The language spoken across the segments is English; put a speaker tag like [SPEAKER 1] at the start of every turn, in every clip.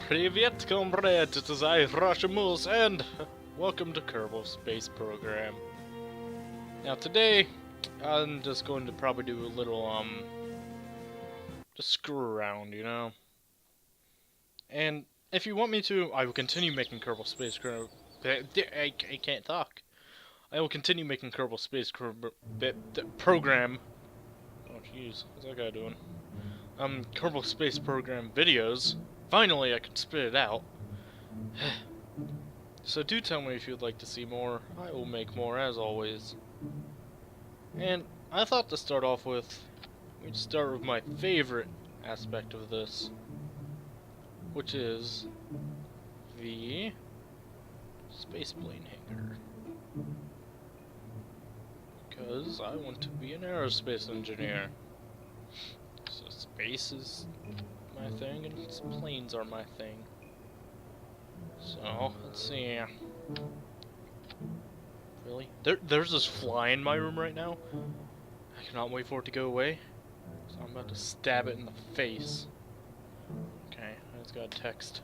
[SPEAKER 1] Привет, comrade! It is I, Rashimus, and welcome to Kerbal Space Program. Now today, I'm just going to probably do a little, just screw around, you know? And if you want me to, I will continue making Kerbal Space I can't talk. I will continue making Kerbal Space Program. Oh jeez, what's that guy doing? Kerbal Space Program videos. Finally, I can spit it out. So do tell me if you'd like to see more. I will make more as always. And I thought to start off with, we'd start with my favorite aspect of this, which is the spaceplane hangar. Because I want to be an aerospace engineer. So space is my thing and planes are my thing. So, let's see. Really? There's this fly in my room right now. I cannot wait for it to go away. So I'm about to stab it in the face. Okay, I just got a text.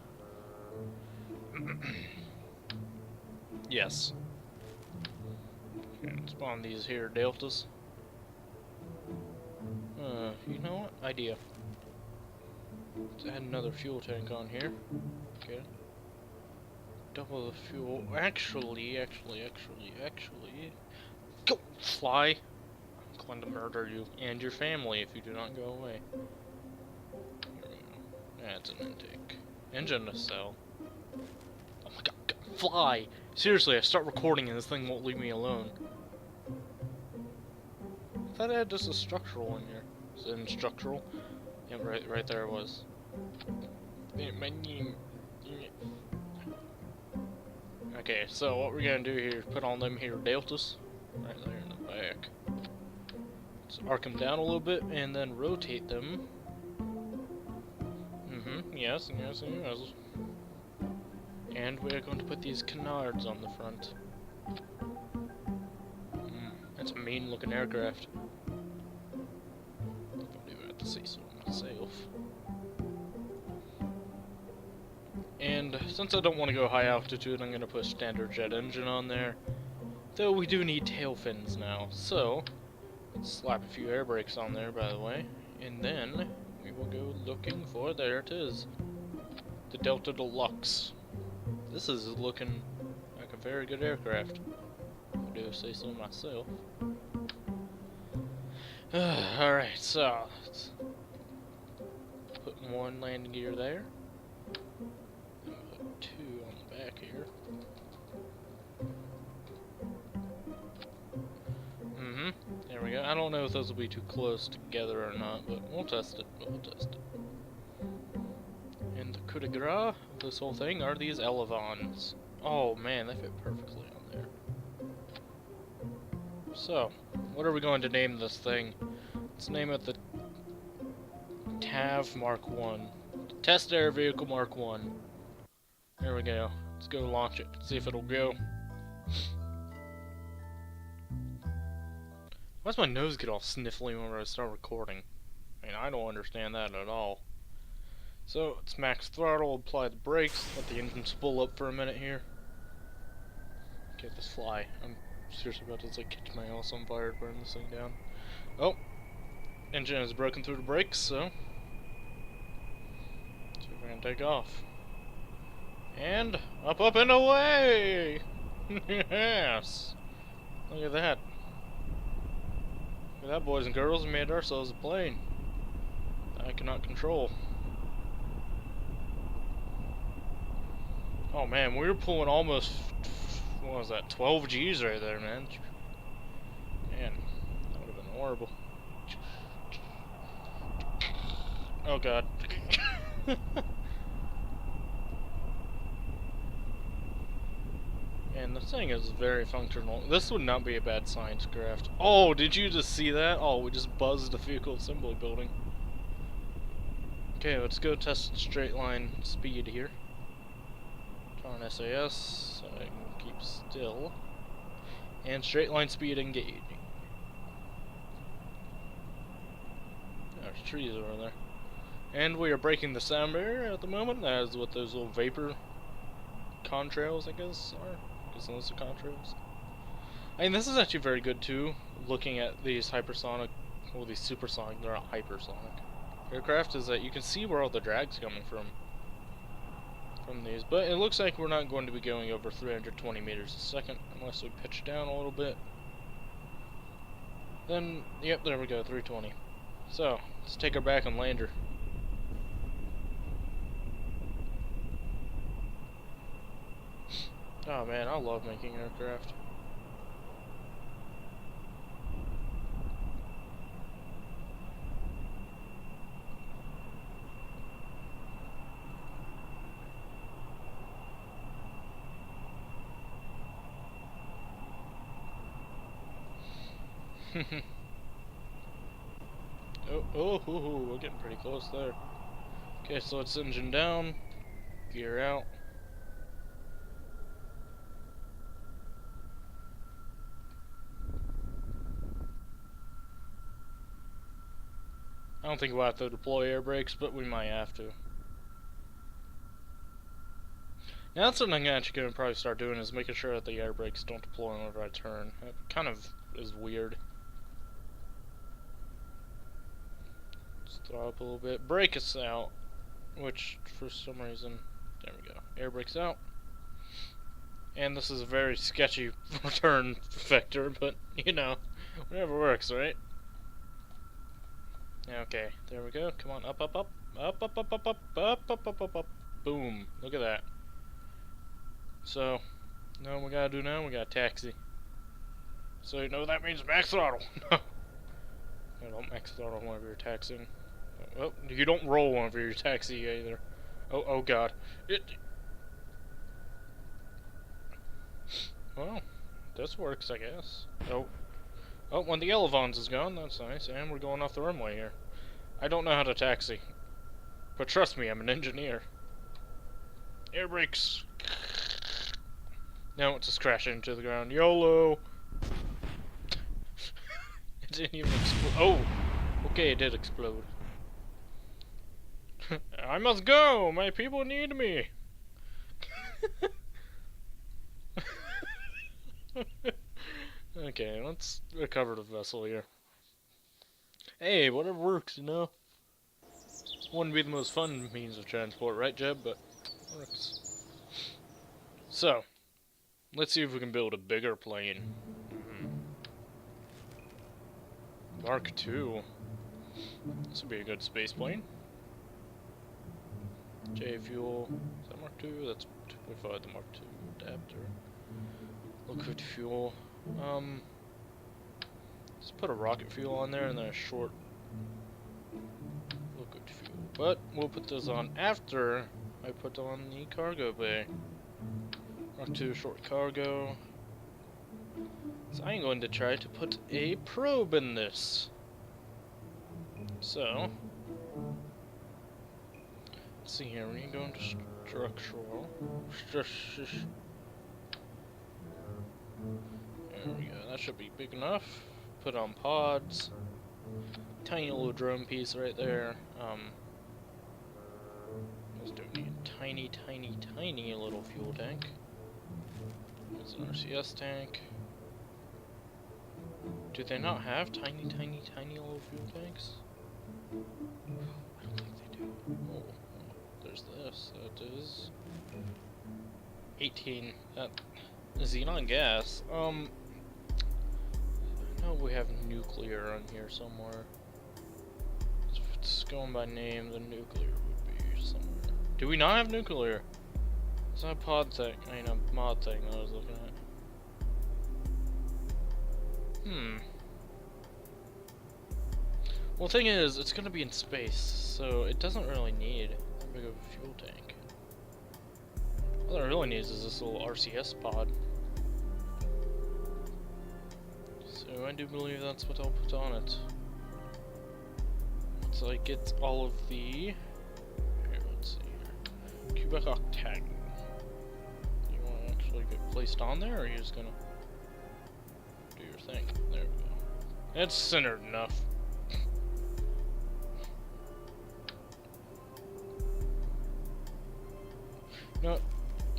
[SPEAKER 1] Yes. Okay, spawn these here deltas. You know what? Idea. Let's add another fuel tank on here. Okay. Double the fuel. Actually. Go! Fly! I'm going to murder you and your family if you do not go away. Here we go. That's an intake. Engine to sell. Oh my god, fly! Seriously, I start recording and this thing won't leave me alone. I thought I had just a structural in here. Is it in structural? Yeah, right there it was. Okay, so what we're gonna do here is put on them here deltas right there in the back. Let's arc them down a little bit and then rotate them. Yes. And we're going to put these canards on the front. That's a mean looking aircraft. I don't even have to say so myself. And since I don't want to go high altitude, I'm going to put a standard jet engine on there. Though we do need tail fins now, so let's slap a few air brakes on there, by the way. And then we will go looking for, there it is, the Delta Deluxe. This is looking like a very good aircraft, if I do say so myself. Alright, so let's put one landing gear there. Two on the back here. There we go. I don't know if those will be too close together or not, but we'll test it. And the coup de grace of this whole thing are these elevons. Oh man, they fit perfectly on there. So, what are we going to name this thing? Let's name it the TAV Mark 1. Test Air Vehicle Mark 1. There we go. Let's go launch it. See if it'll go. Why does my nose get all sniffly whenever I start recording? I mean, I don't understand that at all. So, it's max throttle, apply the brakes, let the engine spool up for a minute here. Get this fly. I'm seriously about to catch my house on fire, burn this thing down. Oh! Engine has broken through the brakes, so we're gonna take off. And up and away! Yes! Look at that. Look at that, boys and girls. We made ourselves a plane that I cannot control. Oh man, we were pulling almost, what was that, 12 G's right there, man. Man, that would have been horrible. Oh god. And the thing is very functional. This would not be a bad science craft. Oh, did you just see that? Oh, we just buzzed the vehicle assembly building. Okay, let's go test straight line speed here. Turn on SAS so I can keep still. And straight line speed engaging. There's trees over there. And we are breaking the sound barrier at the moment. That is what those little vapor contrails, I guess, are. Isn't those the contrails? I mean, this is actually very good too, looking at these hypersonic, well, these supersonic, they're not hypersonic aircraft, is that you can see where all the drag's coming from these. But it looks like we're not going to be going over 320 meters a second unless we pitch down a little bit. Then, yep, there we go, 320. So, let's take her back and land her. Oh man, I love making aircraft. We're getting pretty close there. Okay, so it's engine down, gear out. I don't think we'll have to deploy air brakes, but we might have to. Now that's something I'm actually going to probably start doing, is making sure that the air brakes don't deploy whenever I turn. That kind of is weird. Let's throw up a little bit. Brake us out, which for some reason, there we go. Air brakes out. And this is a very sketchy turn vector, but you know, whatever works, right? Okay, there we go. Come on, up, up, up, up, up, up, up, up, up, up, up, up, up. Boom! Look at that. So, now what we gotta do now? We gotta taxi. So you know what that means? Max throttle. No, don't max throttle whenever you're taxiing. Oh, you don't roll whenever you're taxiing either. Oh God. Well, this works, I guess. Oh, one of the elevons is gone. That's nice. And we're going off the runway here. I don't know how to taxi, but trust me, I'm an engineer. Air brakes. No, it's just crashing into the ground. YOLO! It didn't even explode. Oh! Okay, it did explode. I must go! My people need me! Okay, let's recover the vessel here. Hey, whatever works, you know? Wouldn't be the most fun means of transport, right, Jeb? But it works. So, let's see if we can build a bigger plane. Mark II. This would be a good space plane. J fuel. Is that Mark II? That's we thought the Mark II adapter. Liquid fuel. Let's put a rocket fuel on there and then a short liquid fuel. But we'll put those on after I put on the cargo bay. Mark II short cargo. So I'm going to try to put a probe in this. So, let's see here. When you go into structural, there we go. That should be big enough. Put on pods. Tiny little drone piece right there. Let's do need a tiny, tiny, tiny little fuel tank. There's an RCS tank. Do they not have tiny, tiny, tiny little fuel tanks? I don't think they do. Oh, there's this. That is 18. That xenon gas. I know we have nuclear on here somewhere. If it's going by name, the nuclear would be somewhere. Do we not have nuclear? It's not a pod thing. I mean, a mod thing that I was looking at. Well, the thing is, it's gonna be in space, so it doesn't really need that big of a fuel tank. All it really needs is this little RCS pod. So I do believe that's what I'll put on it. So it gets all of the... Here, let's see here. Cubic octagonal. You want to actually get placed on there, or are you just gonna do your thing? There we go. It's centered enough.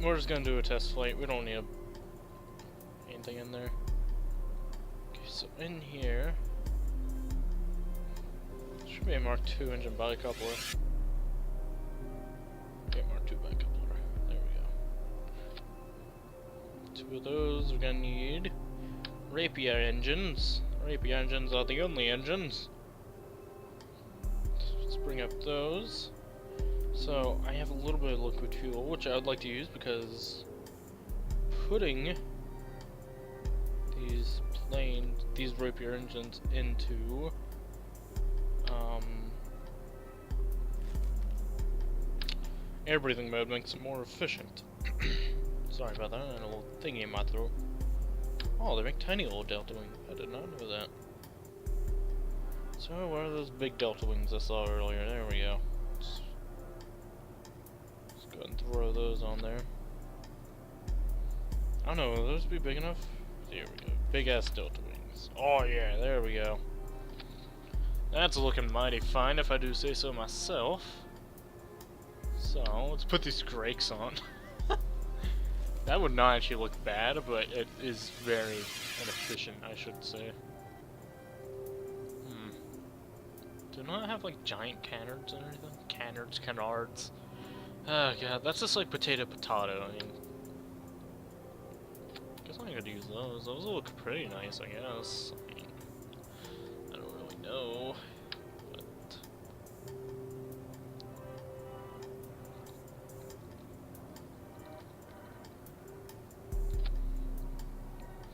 [SPEAKER 1] we're just gonna do a test flight. We don't need anything in there. Okay, so in here should be a Mark II engine bicoupler. Okay, Mark II bicoupler. There we go. 2 of those. We're gonna need Rapier engines. Rapier engines are the only engines. So let's bring up those. So I have a little bit of liquid fuel, which I would like to use because putting these Rapier engines into air breathing mode makes it more efficient. Sorry about that, I had a little thingy in my throat. Oh, they make tiny little delta wings. I did not know that. So where are those big delta wings I saw earlier? There we go. Let's go ahead and throw those on there. I don't know, will those be big enough? There we go. Big ass delta wings. Oh yeah, there we go. That's looking mighty fine if I do say so myself. So let's put these brakes on. That would not actually look bad, but it is very inefficient, I should say. Do not have like giant canards or anything? Canards. Oh god, that's just like potato. I mean, guess I'm gonna use those. Those will look pretty nice, I guess. I mean, I don't really know, but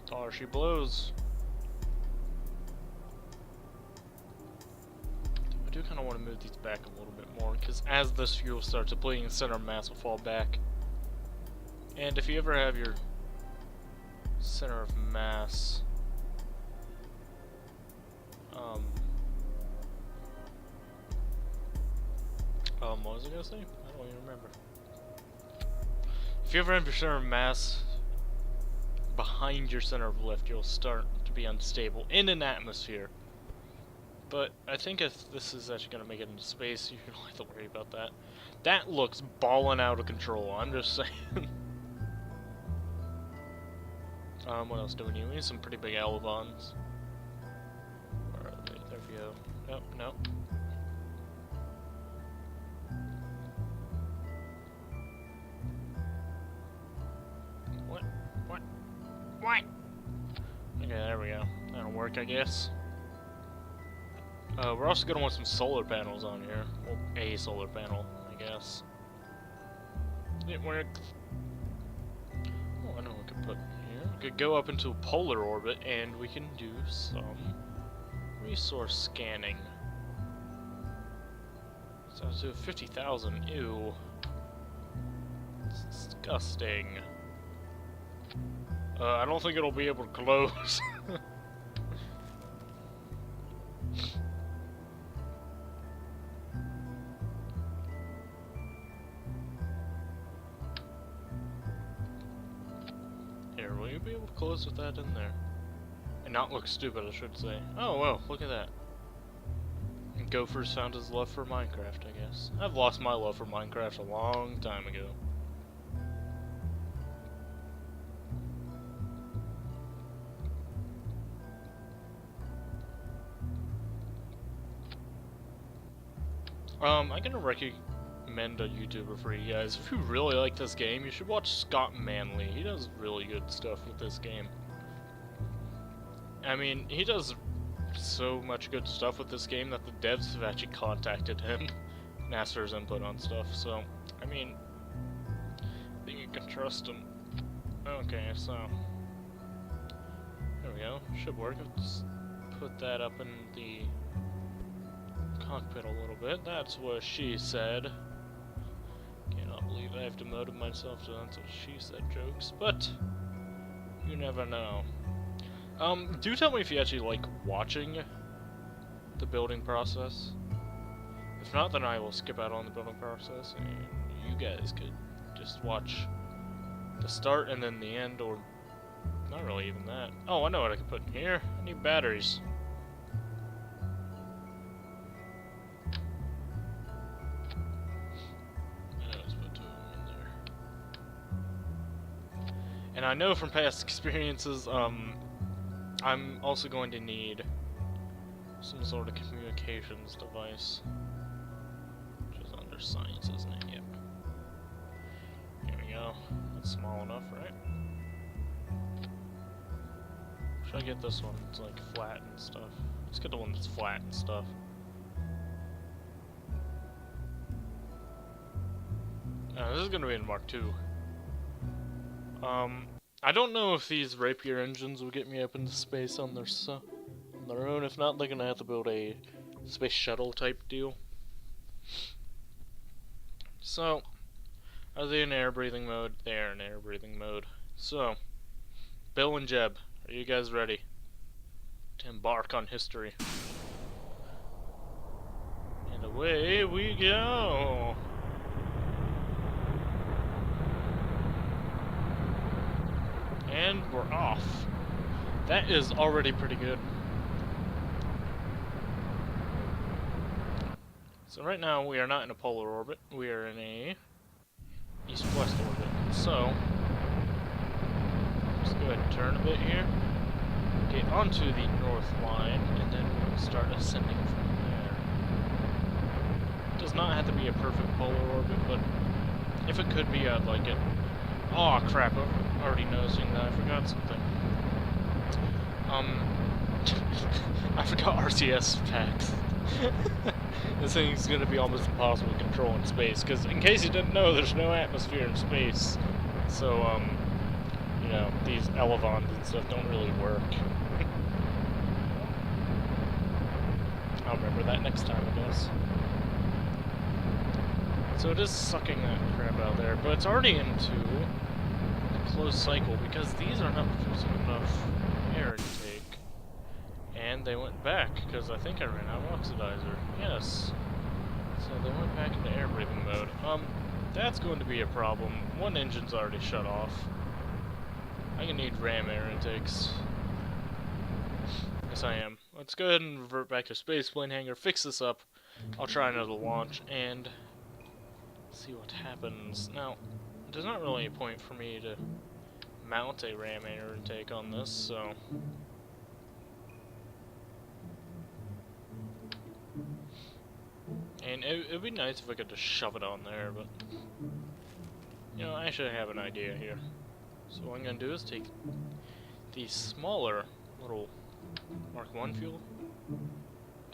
[SPEAKER 1] taller she blows. I do kind of want to move these back a little bit more, because as this fuel starts depleting, the center of mass will fall back. And if you ever have your center of mass what was I gonna say? I don't even remember. If you ever have your center of mass behind your center of lift, you'll start to be unstable in an atmosphere. But I think if this is actually gonna make it into space, you don't have to worry about that. That looks ballin' out of control, I'm just saying. What else do we need? We need some pretty big elevons. Where are they? There we go. Nope, nope. What? Okay, there we go. That'll work, I guess. We're also gonna want some solar panels on here. Well, a solar panel, I guess. It worked. Oh, I know what we could put here. We could go up into a polar orbit, and we can do some resource scanning. So let's do 50,000. Ew. It's disgusting. I don't think it'll be able to close. Here, will you be able to close with that in there? And not look stupid, I should say. Oh, well, look at that. Gopher's found his love for Minecraft, I guess. I've lost my love for Minecraft a long time ago. I'm gonna recommend a YouTuber for you guys. If you really like this game, you should watch Scott Manley. He does really good stuff with this game. I mean, he does so much good stuff with this game that the devs have actually contacted him and asked for his input on stuff, so, I mean, I think you can trust him. Okay, so, there we go. Should work. Let's put that up in the cockpit a little bit. That's what she said. Cannot believe I have demoted myself to that's what she said jokes, but you never know. Do tell me if you actually like watching the building process. If not, then I will skip out on the building process, and you guys could just watch the start and then the end, or not really even that. Oh, I know what I can put in here. I need batteries. And I know from past experiences, I'm also going to need some sort of communications device. Which is under science, isn't it? Yep. Here we go. That's small enough, right? Should I get this one? It's like flat and stuff. Let's get the one that's flat and stuff. This is gonna be in Mark II. I don't know if these rapier engines will get me up into space on their own. If not, they're gonna have to build a space shuttle type deal. So, are they in air breathing mode? They are in air breathing mode. So, Bill and Jeb, are you guys ready to embark on history? And away we go! And we're off. That is already pretty good. So right now we are not in a polar orbit, we are in a east-west orbit. So, let's go ahead and turn a bit here, get onto the north line, and then we'll start ascending from there. It does not have to be a perfect polar orbit, but if it could be, I'd like it. Oh crap, I'm already noticing that I forgot something. I forgot RCS packs. This thing's gonna be almost impossible to control in space, because in case you didn't know, there's no atmosphere in space. So, you know, these elevons and stuff don't really work. I'll remember that next time, I guess. So it is sucking that crap out there, but it's already into a closed cycle, because these are not producing enough air intake. And they went back, because I think I ran out of oxidizer. Yes. So they went back into air breathing mode. That's going to be a problem. One engine's already shut off. I'm gonna need ram air intakes. Yes, I am. Let's go ahead and revert back to spaceplane hangar, fix this up. I'll try another launch, and see what happens. Now, there's not really a point for me to mount a ram air intake on this, so... And it would be nice if I could just shove it on there, but... You know, I actually have an idea here. So what I'm going to do is take these smaller little Mark I fuel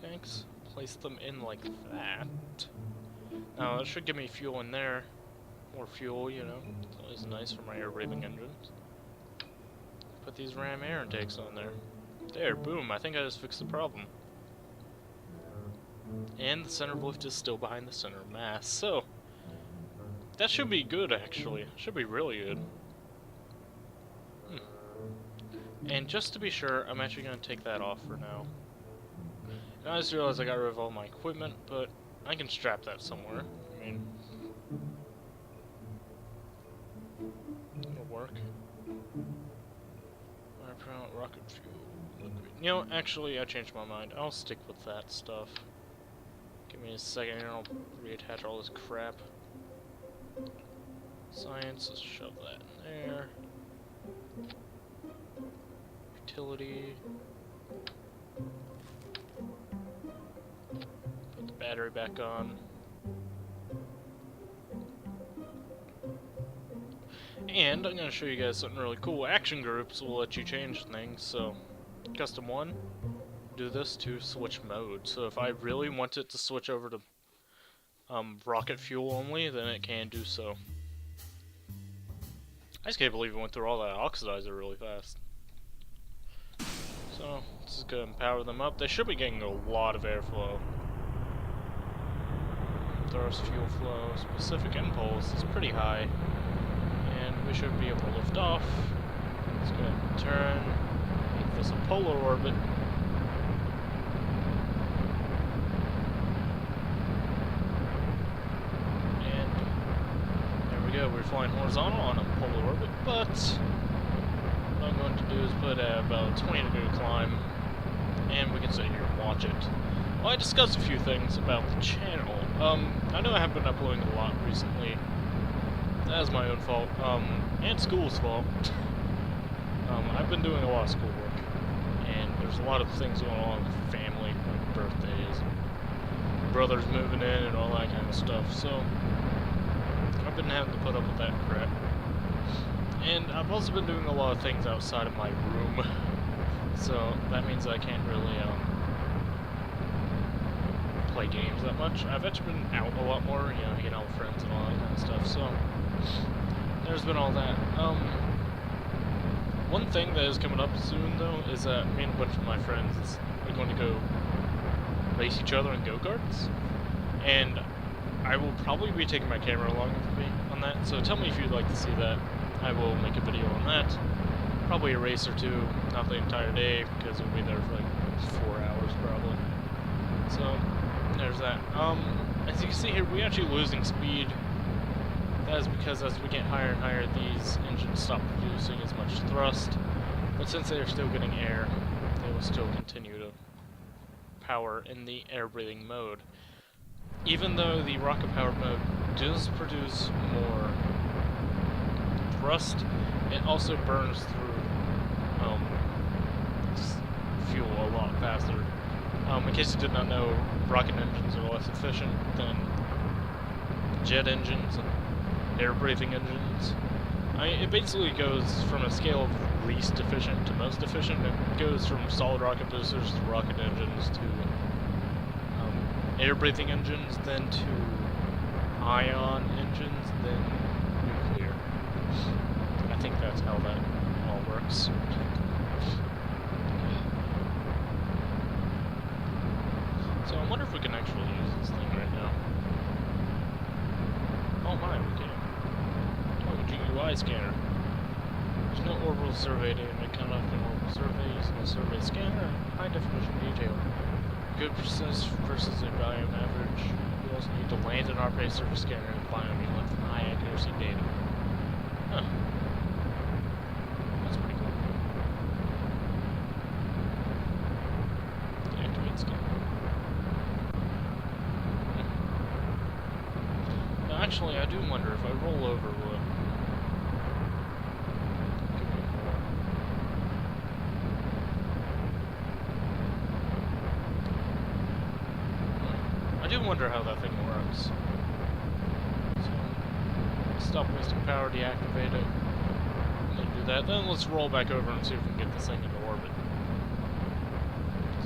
[SPEAKER 1] tanks, place them in like that. Now, that should give me fuel in there. More fuel, you know. It's always nice for my air-breathing engines. Put these ram air intakes on there. There, boom, I think I just fixed the problem. And the center of lift is still behind the center of mass, so that should be good, actually. Should be really good. And just to be sure, I'm actually going to take that off for now. And I just realized I got rid of all my equipment, but I can strap that somewhere. I mean, it'll work. Rocket fuel. You know, actually, I changed my mind. I'll stick with that stuff. Give me a second and I'll reattach all this crap. Science, let's shove that in there. Utility. Put the battery back on. And I'm going to show you guys something really cool. Action groups will let you change things, so custom 1. Do this to switch mode. So if I really want it to switch over to rocket fuel only, then it can do so. I just can't believe it went through all that oxidizer really fast. So let's just go ahead and power them up. They should be getting a lot of airflow. Thrust fuel flow, specific impulse is pretty high. And we should be able to lift off. Let's go ahead and turn. Make this a polar orbit. We're flying horizontal on a polar orbit, but what I'm going to do is put about a 20-degree climb, and we can sit here and watch it. Well, I discussed a few things about the channel. I know I haven't been uploading a lot recently. That is my own fault, and school's fault. I've been doing a lot of schoolwork, and there's a lot of things going on with family, like birthdays, brothers moving in, and all that kind of stuff. So I've been having to put up with that crap. And I've also been doing a lot of things outside of my room, so that means I can't really play games that much. I've actually been out a lot more, you know, hanging out with friends and all that kind of stuff, so there's been all that. One thing that is coming up soon, though, is that me and a bunch of my friends are going to go race each other in go-karts, and I will probably be taking my camera along with me on that, so tell me if you'd like to see that. I will make a video on that. Probably a race or two, not the entire day, because we'll be there for like 4 hours probably. So, there's that. As you can see here, we're actually losing speed. That is because as we get higher and higher, these engines stop producing as much thrust. But since they are still getting air, they will still continue to power in the air-breathing mode. Even though the rocket-powered mode does produce more thrust, it also burns through fuel a lot faster. In case you did not know, rocket engines are less efficient than jet engines and air-breathing engines. It basically goes from a scale of least efficient to most efficient. It goes from solid rocket boosters to rocket engines to air-breathing engines, then to ion engines, then nuclear. I think that's how that all works. So I wonder if we can actually use this thing right now. Oh my, we can. Oh, GUI scanner. There's no orbital survey data. Make conduct an orbital survey using a survey scanner. High definition detail. Good precision versus a volume average. You also need to land and operate a surface scanner and biome unit for high accuracy data. Huh. That's pretty cool. Deactivate scanner. Now, actually, I do wonder if I roll over, will it give me more? I do wonder how that thing works. So, stop wasting power, deactivate it. And then do that. Then let's roll back over and see if we can get this thing into orbit.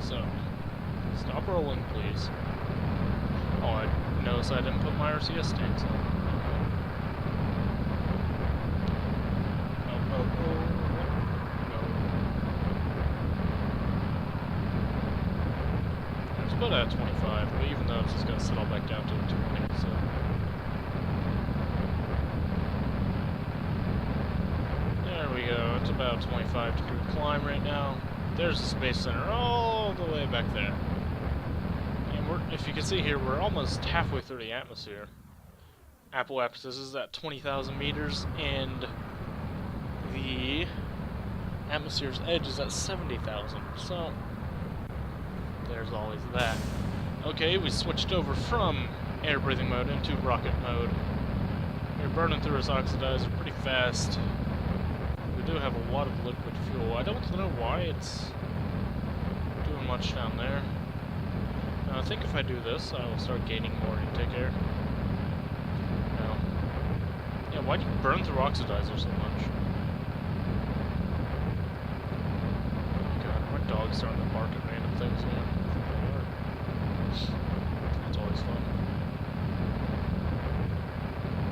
[SPEAKER 1] So, stop rolling, please. Oh, I noticed I didn't put my RCS tanks on. Oh. No. It's put at 25, but even though it's just going to settle back down to 20, so. There we go, it's about a 25-degree climb right now. There's the Space Center all the way back there. And if you can see here, we're almost halfway through the atmosphere. Apoapsis is at 20,000 meters, and the atmosphere's edge is at 70,000. So, there's always that. Okay, we switched over from air-breathing mode into rocket mode. We're burning through this oxidizer pretty fast. We do have a lot of liquid fuel. I don't know why it's doing much down there. I think if I do this, I will start gaining more intake air. No. Yeah, why do you burn through oxidizer so much? Oh god, my dog's starting to bark at random things again. It's always fun.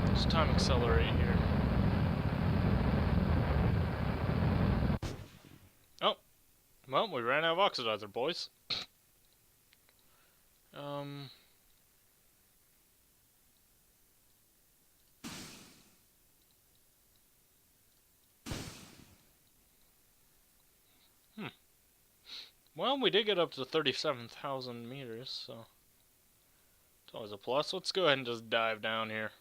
[SPEAKER 1] Let's time accelerate here. Oh! Well, we ran out of oxidizer, boys. Well, we did get up to 37,000 meters, so it's always a plus. Let's go ahead and just dive down here.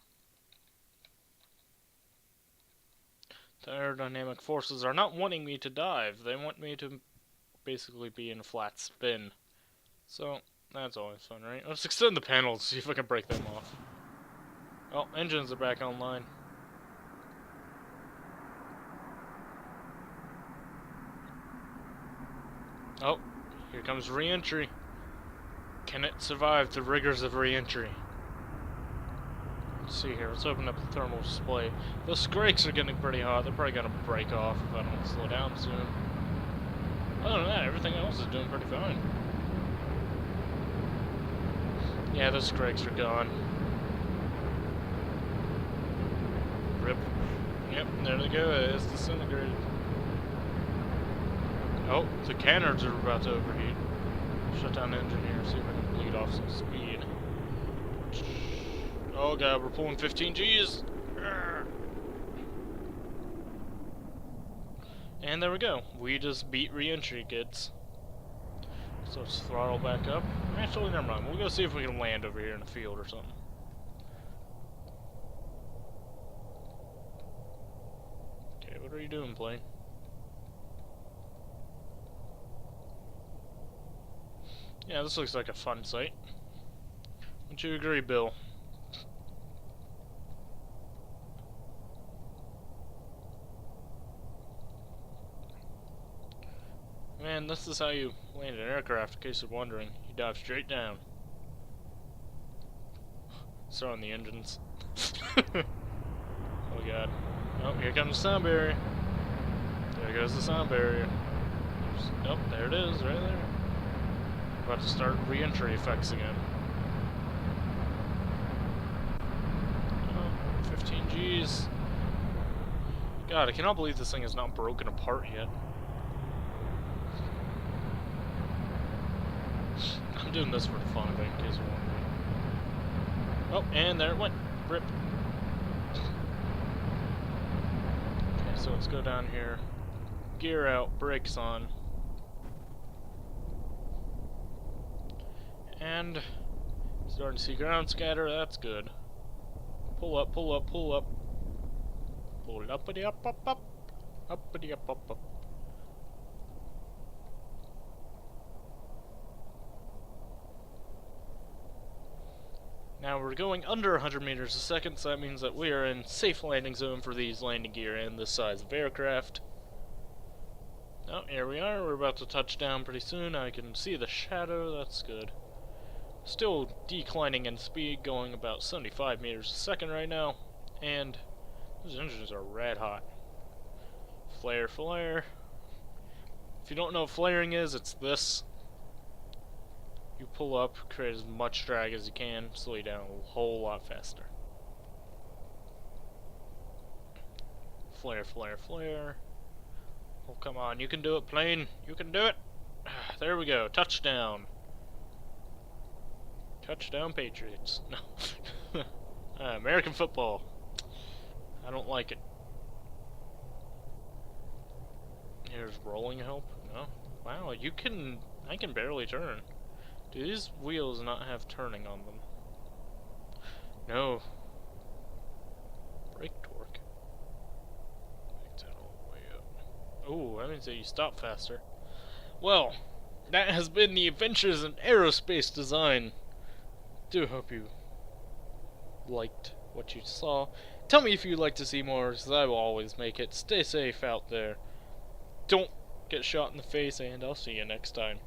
[SPEAKER 1] The aerodynamic forces are not wanting me to dive. They want me to basically be in a flat spin. So, that's always fun, right? Let's extend the panels, see if I can break them off. Oh, engines are back online. Oh, here comes re-entry. Can it survive the rigors of re-entry? Let's see here, let's open up the thermal display. Those brakes are getting pretty hot. They're probably gonna break off if I don't slow down soon. Other than that, everything else is doing pretty fine. Yeah, those brakes are gone. Rip. Yep, there they go. It's disintegrated. Oh, the cannons are about to overheat. Shut down the engine here, see if I can bleed off some speed. Oh god, we're pulling 15 Gs! And there we go. We just beat re-entry, kids. So let's throttle back up. Actually, never mind. We'll go see if we can land over here in the field or something. Okay, what are you doing, plane? Yeah, this looks like a fun site. Wouldn't you agree, Bill? Man, this is how you land an aircraft, in case you're wondering. You dive straight down. Throw on the engines. Oh god. Oh, here comes the sound barrier. There goes the sound barrier. Oh, there it is, right there. About to start re-entry effects again. Oh, 15 Gs. God, I cannot believe this thing is not broken apart yet. I'm doing this for the fun of it, in case you want me. Oh, and there it went. Rip. Okay, so let's go down here. Gear out, brakes on. And starting to see ground scatter, that's good. Pull up, pull up, pull up. Pull uppity up, up, up. Uppity up, up, up. Now we're going under 100 meters a second, so that means that we are in safe landing zone for these landing gear and this size of aircraft. Oh, here we are. We're about to touch down pretty soon. I can see the shadow. That's good. Still declining in speed, going about 75 meters a second right now. And those engines are red hot. Flare, flare. If you don't know what flaring is, it's this. You pull up, create as much drag as you can, slow you down a whole lot faster. Flare, flare, flare. Oh, come on, you can do it, plane. You can do it. There we go, touchdown. Touchdown, Patriots. No. American football. I don't like it. Here's rolling help. No. Wow, you can... I can barely turn. Do these wheels not have turning on them? No. Brake torque. Make that all the way up. Oh, that means that you stop faster. Well, that has been the adventures in aerospace design. Do hope you liked what you saw. Tell me if you'd like to see more, because I will always make it. Stay safe out there. Don't get shot in the face, and I'll see you next time.